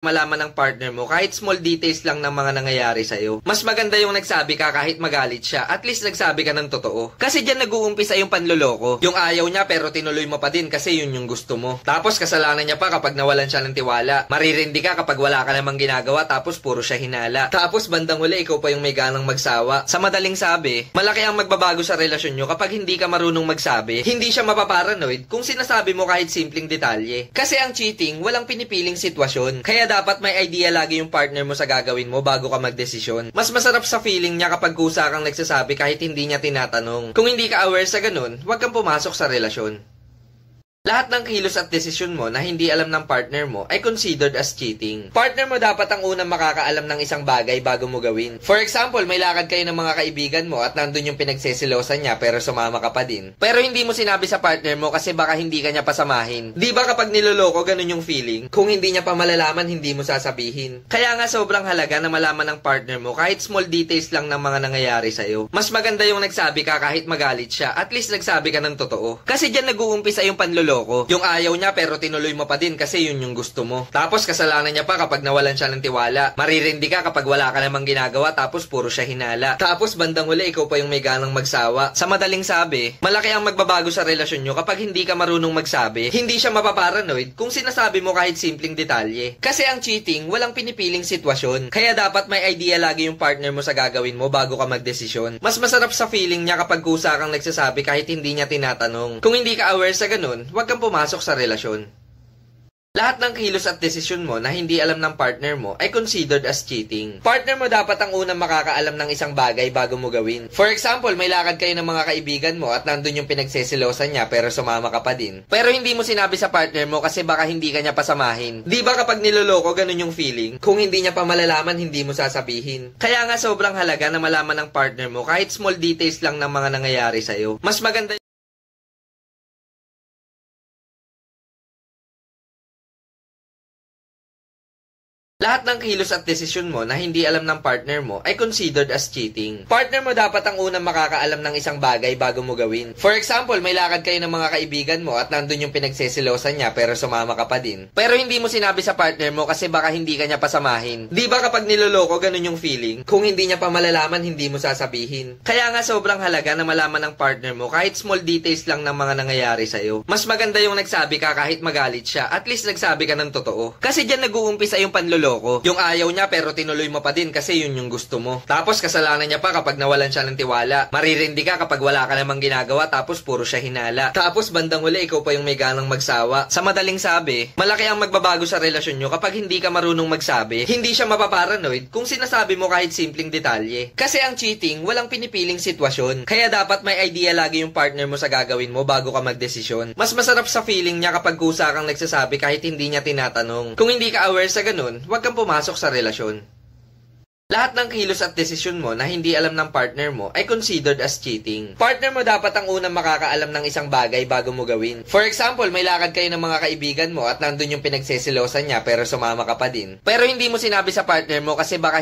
malaman ng partner mo kahit small details lang ng mga nangyayari sa'yo. Mas maganda yung nagsabi ka kahit magalit siya. At least nagsabi ka ng totoo. Kasi dyan nag-uumpisa yung panloloko. Yung ayaw niya pero tinuloy mo pa din kasi yun yung gusto mo. Tapos kasalanan niya pa kapag nawalan siya ng tiwala. Maririndi ka kapag wala ka namang ginagawa tapos puro siya hinala. Tapos bandang huli ikaw pa yung may ganang magsawa. Sa madaling sabi, malaki ang magbabago sa relasyon nyo kapag hindi ka marunong magsabi. Hindi siya mapaparanoid kung sinasabi mo kahit simpleng detalye. Kasi ang cheating, walang pinipiling sitwasyon. Kaya dapat may idea lagi yung partner mo sa gagawin mo bago ka magdesisyon. Mas masarap sa feeling niya kapag kusa kang nagsasabi kahit hindi niya tinatanong. Kung hindi ka aware sa ganun, huwag kang pumasok sa relasyon. Lahat ng kilos at desisyon mo na hindi alam ng partner mo ay considered as cheating. Partner mo dapat ang unang makakaalam ng isang bagay bago mo gawin. For example, may lakad kayo ng mga kaibigan mo at nandun yung pinagsesilosan niya pero sumama ka pa din. Pero hindi mo sinabi sa partner mo kasi baka hindi ka niya pasamahin. Di ba kapag niloloko ganun yung feeling? Kung hindi niya pa malalaman, hindi mo sasabihin. Kaya nga sobrang halaga na malaman ng partner mo kahit small details lang ng mga nangyayari sa'yo. Mas maganda yung nagsabi ka kahit magalit siya. At least nagsabi ka ng totoo. Kasi dyan nag-uumpisa yung panloloko. Yung ayaw niya pero tinuloy mo pa din kasi yun yung gusto mo. Tapos kasalanan niya pa kapag nawalan siya ng tiwala. Maririndi ka kapag wala ka namang ginagawa tapos puro siya hinala. Tapos bandang huli ikaw pa yung may ganang magsawa. Sa madaling sabi, malaki ang magbabago sa relasyon nyo kapag hindi ka marunong magsabi. Hindi siya mapaparanoid kung sinasabi mo kahit simpleng detalye. Kasi ang cheating, walang pinipiling sitwasyon. Kaya dapat may idea lagi yung partner mo sa gagawin mo bago ka magdesisyon. Mas masarap sa feeling niya kapag kusa kang nagsasabi kahit hindi niya tinatanong. Kung hindi ka aware sa ganun, huwag kang pumasok sa relasyon. Lahat ng kilos at desisyon mo na hindi alam ng partner mo ay considered as cheating. Partner mo dapat ang unang makakaalam ng isang bagay bago mo gawin. For example, may lakad kayo ng mga kaibigan mo at nandun yung pinagsesilosan niya pero sumama ka pa din. Pero hindi mo sinabi sa partner mo kasi baka hindi ka niya pasamahin. Di ba kapag niloloko ganun yung feeling? Kung hindi niya pa malalaman, hindi mo sasabihin. Kaya nga sobrang halaga na malaman ng partner mo kahit small details lang ng mga nangyayari sa'yo. Mas maganda lahat ng kilos at desisyon mo na hindi alam ng partner mo ay considered as cheating. Partner mo dapat ang unang makakaalam ng isang bagay bago mo gawin. For example, may lakad kayo ng mga kaibigan mo at nandun yung pinagsesilosan niya pero sumama ka pa din. Pero hindi mo sinabi sa partner mo kasi baka hindi ka niya pasamahin. Di ba kapag niloloko ganun yung feeling? Kung hindi niya pa malalaman, hindi mo sasabihin. Kaya nga sobrang halaga na malaman ng partner mo kahit small details lang ng mga nangyayari sa'yo. Mas maganda yung nagsabi ka kahit magalit siya. At least nagsabi ka ng totoo. Kasi dyan nag-uumpisa yung panloloko. Yung ayaw niya pero tinuloy mo pa din kasi yun yung gusto mo. Tapos kasalanan niya pa kapag nawalan siya ng tiwala. Maririndi ka kapag wala ka namang ginagawa tapos puro siya hinala. Tapos bandang huli ikaw pa yung may ganang magsawa. Sa madaling sabi, malaki ang magbabago sa relasyon nyo kapag hindi ka marunong magsabi. Hindi siya mapaparanoid kung sinasabi mo kahit simpleng detalye. Kasi ang cheating, walang pinipiling sitwasyon. Kaya dapat may idea lagi yung partner mo sa gagawin mo bago ka magdesisyon. Mas masarap sa feeling niya kapag kusa kang nagsasabi kahit hindi niya tinatanong. Kung hindi ka aware sa ganun, huwag kang pumasok sa relasyon. Lahat ng kilos at desisyon mo na hindi alam ng partner mo ay considered as cheating. Partner mo dapat ang unang makakaalam ng isang bagay bago mo gawin. For example, may lakad kayo ng mga kaibigan mo at nandun yung pinagsesilosan niya pero sumama ka pa din. Pero hindi mo sinabi sa partner mo kasi baka